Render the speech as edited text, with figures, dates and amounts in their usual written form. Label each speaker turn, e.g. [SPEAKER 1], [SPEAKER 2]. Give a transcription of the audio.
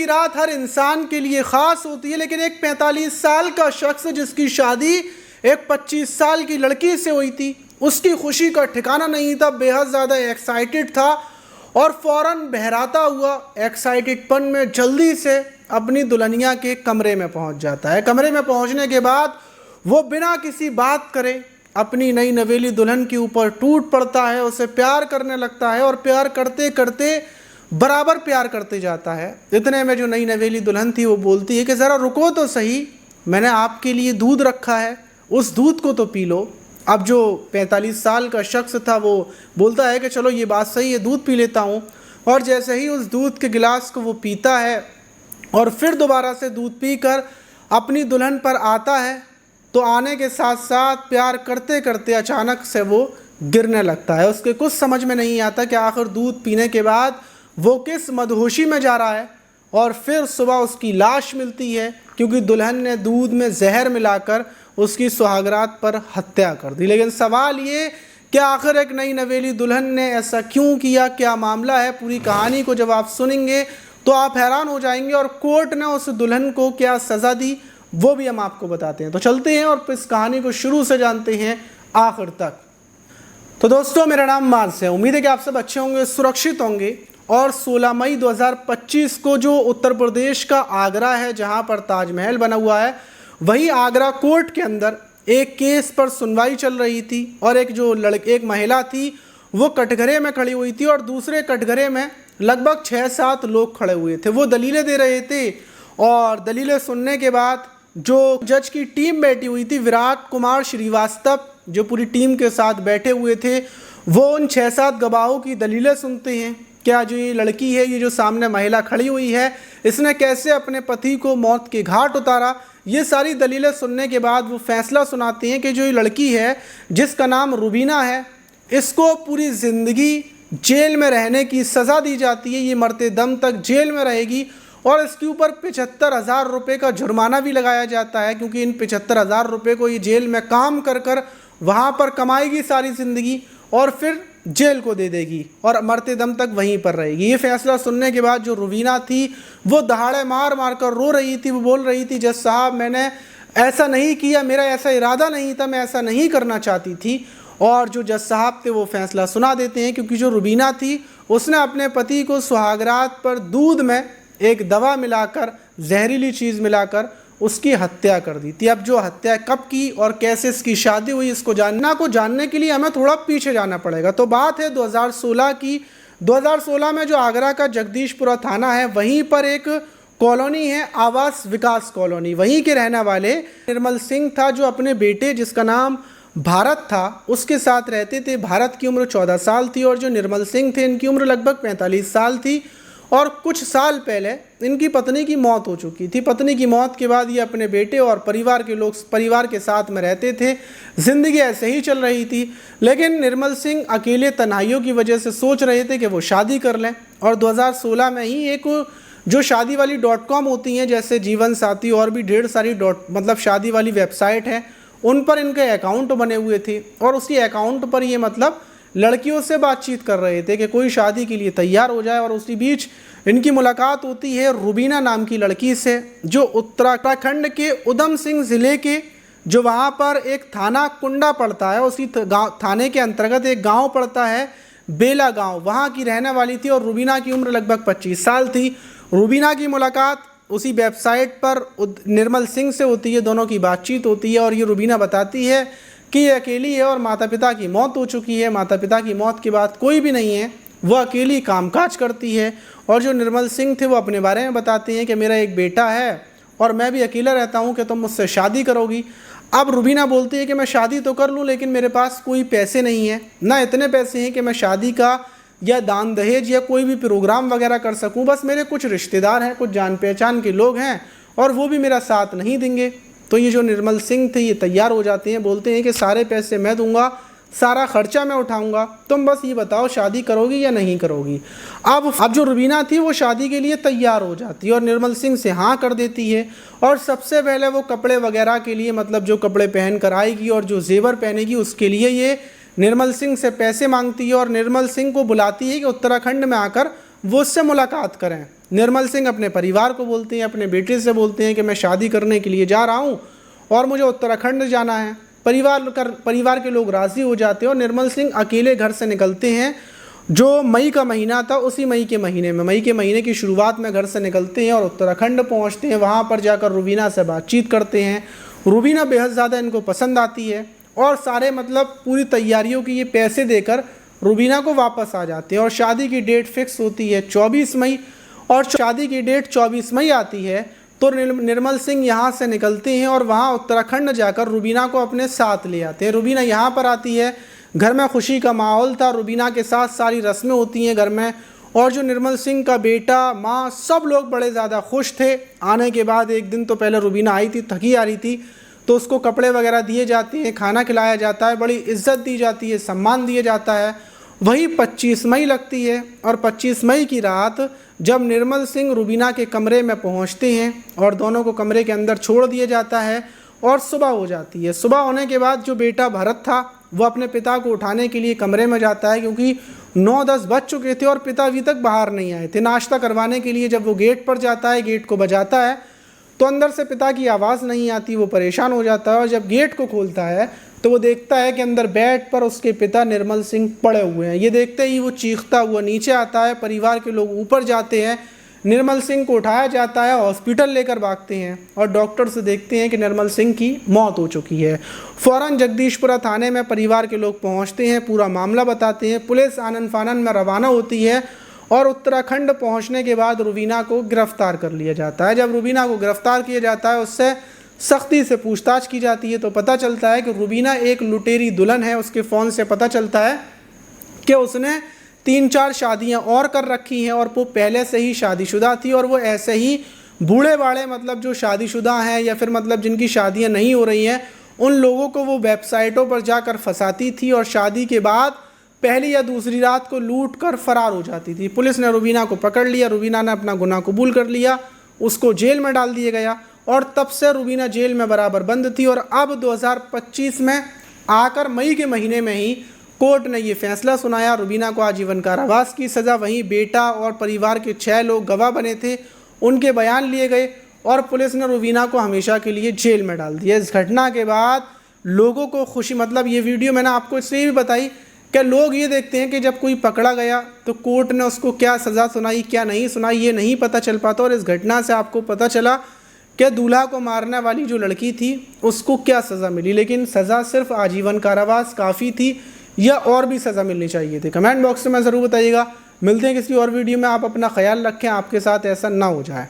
[SPEAKER 1] की रात हर इंसान के लिए ख़ास होती है, लेकिन एक 45 साल का शख्स जिसकी शादी एक 25 साल की लड़की से हुई थी, उसकी खुशी का ठिकाना नहीं था, बेहद ज़्यादा एक्साइटेड था और फ़ौरन बहराता हुआ एक्साइटेडपन में जल्दी से अपनी दुल्हनिया के कमरे में पहुंच जाता है। कमरे में पहुंचने के बाद वो बिना किसी बात करे अपनी नई नवेली दुल्हन के ऊपर टूट पड़ता है, उसे प्यार करने लगता है और प्यार करते करते बराबर प्यार करते जाता है। इतने में जो नई नवेली दुल्हन थी वो बोलती है कि ज़रा रुको तो सही, मैंने आपके लिए दूध रखा है, उस दूध को तो पी लो। अब जो 45 साल का शख्स था वो बोलता है कि चलो ये बात सही है, दूध पी लेता हूँ। और जैसे ही उस दूध के गिलास को वो पीता है और फिर दोबारा से दूध पीकर अपनी दुल्हन पर आता है, तो आने के साथ साथ प्यार करते करते अचानक से वो गिरने लगता है। उसके कुछ समझ में नहीं आता कि आखिर दूध पीने के बाद वो किस मदहोशी में जा रहा है। और फिर सुबह उसकी लाश मिलती है क्योंकि दुल्हन ने दूध में जहर मिलाकर उसकी सुहागरात पर हत्या कर दी। लेकिन सवाल ये कि आखिर एक नई नवेली दुल्हन ने ऐसा क्यों किया, क्या मामला है? पूरी कहानी को जब आप सुनेंगे तो आप हैरान हो जाएंगे और कोर्ट ने उस दुल्हन को क्या सज़ा दी वो भी हम आपको बताते हैं। तो चलते हैं और इस कहानी को शुरू से जानते हैं आखिर तक। तो दोस्तों, मेरा नाम मार्स है। उम्मीद है कि आप सब अच्छे होंगे, सुरक्षित होंगे। और 16 मई 2025 को जो उत्तर प्रदेश का आगरा है जहां पर ताजमहल बना हुआ है, वही आगरा कोर्ट के अंदर एक केस पर सुनवाई चल रही थी और एक महिला थी वो कटघरे में खड़ी हुई थी और दूसरे कटघरे में लगभग 6-7 लोग खड़े हुए थे। वो दलीलें दे रहे थे और दलीलें सुनने के बाद जो जज की टीम बैठी हुई थी, विराट कुमार श्रीवास्तव जो पूरी टीम के साथ बैठे हुए थे, वो उन 6-7 गवाहों की दलीलें सुनते हैं। क्या जो ये लड़की है, ये जो सामने महिला खड़ी हुई है, इसने कैसे अपने पति को मौत के घाट उतारा, ये सारी दलीलें सुनने के बाद वो फैसला सुनाते हैं कि जो ये लड़की है जिसका नाम रुबीना है, इसको पूरी ज़िंदगी जेल में रहने की सज़ा दी जाती है। ये मरते दम तक जेल में रहेगी और इसके ऊपर 75,000 रुपये का जुर्माना भी लगाया जाता है क्योंकि इन 75,000 रुपये को ये जेल में काम कर वहाँ पर कमाएगी सारी ज़िंदगी और फिर जेल को दे देगी और मरते दम तक वहीं पर रहेगी। ये फैसला सुनने के बाद जो रुबीना थी वो दहाड़े मार मार कर रो रही थी। वो बोल रही थी, जज साहब मैंने ऐसा नहीं किया, मेरा ऐसा इरादा नहीं था, मैं ऐसा नहीं करना चाहती थी। और जो जज साहब थे वो फैसला सुना देते हैं क्योंकि जो रुबीना थी उसने अपने पति को सुहागरात पर दूध में एक दवा मिलाकर, जहरीली चीज़ मिलाकर उसकी हत्या कर दी थी। अब जो हत्या कब की और कैसे इसकी शादी हुई, इसको जानने के लिए हमें थोड़ा पीछे जाना पड़ेगा। तो बात है 2016 की। 2016 में जो आगरा का जगदीशपुरा थाना है, वहीं पर एक कॉलोनी है, आवास विकास कॉलोनी। वहीं के रहने वाले निर्मल सिंह था जो अपने बेटे जिसका नाम भारत था उसके साथ रहते थे। भारत की उम्र 14 साल थी और जो निर्मल सिंह थे इनकी उम्र लगभग 45 साल थी। और कुछ साल पहले इनकी पत्नी की मौत हो चुकी थी। पत्नी की मौत के बाद ये अपने बेटे और परिवार के साथ में रहते थे। ज़िंदगी ऐसे ही चल रही थी। लेकिन निर्मल सिंह अकेले तन्हाइयों की वजह से सोच रहे थे कि वो शादी कर लें और 2016 में ही एक जो शादी वाली .com होती हैं, जैसे जीवन साथी और भी ढेर सारी शादी वाली वेबसाइट हैं, उन पर इनके अकाउंट बने हुए थे और उसी अकाउंट पर ये लड़कियों से बातचीत कर रहे थे कि कोई शादी के लिए तैयार हो जाए। और उसी बीच इनकी मुलाकात होती है रुबीना नाम की लड़की से जो उत्तराखंड के उधम सिंह ज़िले के जो वहाँ पर एक थाना कुंडा पड़ता है, उसी थाने के अंतर्गत एक गांव पड़ता है बेला गांव, वहाँ की रहने वाली थी और रुबीना की उम्र लगभग 25 साल थी। रुबीना की मुलाकात उसी वेबसाइट पर निर्मल सिंह से होती है, दोनों की बातचीत होती है और ये रुबीना बताती है कि ये अकेली है और माता पिता की मौत हो चुकी है। माता पिता की मौत के बाद कोई भी नहीं है, वो अकेली कामकाज करती है। और जो निर्मल सिंह थे वो अपने बारे में बताते हैं कि मेरा एक बेटा है और मैं भी अकेला रहता हूँ, कि तुम मुझसे शादी करोगी? अब रुबीना बोलती है कि मैं शादी तो कर लूँ लेकिन मेरे पास कोई पैसे नहीं है, ना इतने पैसे हैं कि मैं शादी का या दान दहेज या कोई भी प्रोग्राम वगैरह कर सकूँ। बस मेरे कुछ रिश्तेदार हैं, कुछ जान पहचान के लोग हैं और वो भी मेरा साथ नहीं देंगे। तो ये जो निर्मल सिंह थे ये तैयार हो जाते हैं, बोलते हैं कि सारे पैसे मैं दूंगा, सारा खर्चा मैं उठाऊंगा, तुम बस ये बताओ शादी करोगी या नहीं करोगी। अब जो रुबीना थी वो शादी के लिए तैयार हो जाती है और निर्मल सिंह से हाँ कर देती है। और सबसे पहले वो कपड़े वगैरह के लिए जो कपड़े पहन कर आएगी और जो जेवर पहनेगी उसके लिए ये निर्मल सिंह से पैसे मांगती है और निर्मल सिंह को बुलाती है कि उत्तराखंड में आकर वो उससे मुलाकात करें। निर्मल सिंह अपने परिवार को बोलते हैं, अपने बेटे से बोलते हैं कि मैं शादी करने के लिए जा रहा हूँ और मुझे उत्तराखंड जाना है। परिवार के लोग राज़ी हो जाते हैं और निर्मल सिंह अकेले घर से निकलते हैं। जो मई का महीना था, उसी मई के महीने की शुरुआत में घर से निकलते हैं और उत्तराखंड पहुंचते हैं। वहां पर जाकर रुबीना से बातचीत करते हैं। रुबीना बेहद ज़्यादा इनको पसंद आती है और सारे मतलब पूरी तैयारियों की ये पैसे देकर रुबीना को वापस आ जाते हैं और शादी की डेट फिक्स होती है 24 मई। और शादी की डेट 24 मई आती है तो निर्मल सिंह यहाँ से निकलते हैं और वहाँ उत्तराखंड जाकर रुबीना को अपने साथ ले आते हैं। रुबीना यहाँ पर आती है, घर में खुशी का माहौल था, रुबीना के साथ सारी रस्में होती हैं घर में। और जो निर्मल सिंह का बेटा, माँ, सब लोग बड़े ज़्यादा खुश थे। आने के बाद एक दिन तो पहले रुबीना आई थी, थकी आ रही थी, तो उसको कपड़े वगैरह दिए जाते हैं, खाना खिलाया जाता है, बड़ी इज्जत दी जाती है, सम्मान दिया जाता है। वही 25 मई लगती है और 25 मई की रात जब निर्मल सिंह रुबीना के कमरे में पहुंचते हैं और दोनों को कमरे के अंदर छोड़ दिया जाता है और सुबह हो जाती है। सुबह होने के बाद जो बेटा भरत था वो अपने पिता को उठाने के लिए कमरे में जाता है, क्योंकि 9-10 बज चुके थे और पिता अभी तक बाहर नहीं आए थे। नाश्ता करवाने के लिए जब वो गेट पर जाता है, गेट को बजाता है तो अंदर से पिता की आवाज़ नहीं आती। वो परेशान हो जाता है और जब गेट को खोलता है तो वो देखता है कि अंदर बेड पर उसके पिता निर्मल सिंह पड़े हुए हैं। ये देखते ही वो चीखता हुआ नीचे आता है। परिवार के लोग ऊपर जाते हैं, निर्मल सिंह को उठाया जाता है, हॉस्पिटल लेकर भागते हैं और डॉक्टर से देखते हैं कि निर्मल सिंह की मौत हो चुकी है। फ़ौरन जगदीशपुरा थाने में परिवार के लोग पहुंचते हैं, पूरा मामला बताते हैं। पुलिस आनन फानन में रवाना होती है और उत्तराखंड पहुंचने के बाद रुबीना को गिरफ्तार कर लिया जाता है। जब रुबीना को गिरफ्तार किया जाता है, उससे सख्ती से पूछताछ की जाती है तो पता चलता है कि रुबीना एक लुटेरी दुल्हन है। उसके फ़ोन से पता चलता है कि उसने 3-4 शादियां और कर रखी हैं और वो पहले से ही शादीशुदा थी और वो ऐसे ही बूढ़े बाड़े मतलब जो शादीशुदा हैं या फिर मतलब जिनकी शादियां नहीं हो रही हैं, उन लोगों को वो वेबसाइटों पर जाकर फंसाती थी और शादी के बाद पहली या दूसरी रात को लूट कर फरार हो जाती थी। पुलिस ने रुबीना को पकड़ लिया। रुबीना ने अपना गुनाह कबूल कर लिया, उसको जेल में डाल दिया गया और तब से रुबीना जेल में बराबर बंद थी। और अब 2025 में आकर मई के महीने में ही कोर्ट ने ये फैसला सुनाया, रुबीना को आजीवन कारावास की सज़ा। वहीं बेटा और परिवार के 6 लोग गवाह बने थे, उनके बयान लिए गए और पुलिस ने रुबीना को हमेशा के लिए जेल में डाल दिया। इस घटना के बाद लोगों को खुशी, मतलब ये वीडियो मैंने आपको इसलिए भी बताई कि लोग ये देखते हैं कि जब कोई पकड़ा गया तो कोर्ट ने उसको क्या सज़ा सुनाई, क्या नहीं सुनाई, ये नहीं पता चल पाता। और इस घटना से आपको पता चला कि दूल्हा को मारने वाली जो लड़की थी उसको क्या सज़ा मिली, लेकिन सज़ा सिर्फ आजीवन कारावास काफ़ी थी या और भी सज़ा मिलनी चाहिए थी। कमेंट बॉक्स में ज़रूर बताइएगा। मिलते हैं किसी और वीडियो में। आप अपना ख्याल रखें, आपके साथ ऐसा ना हो जाए।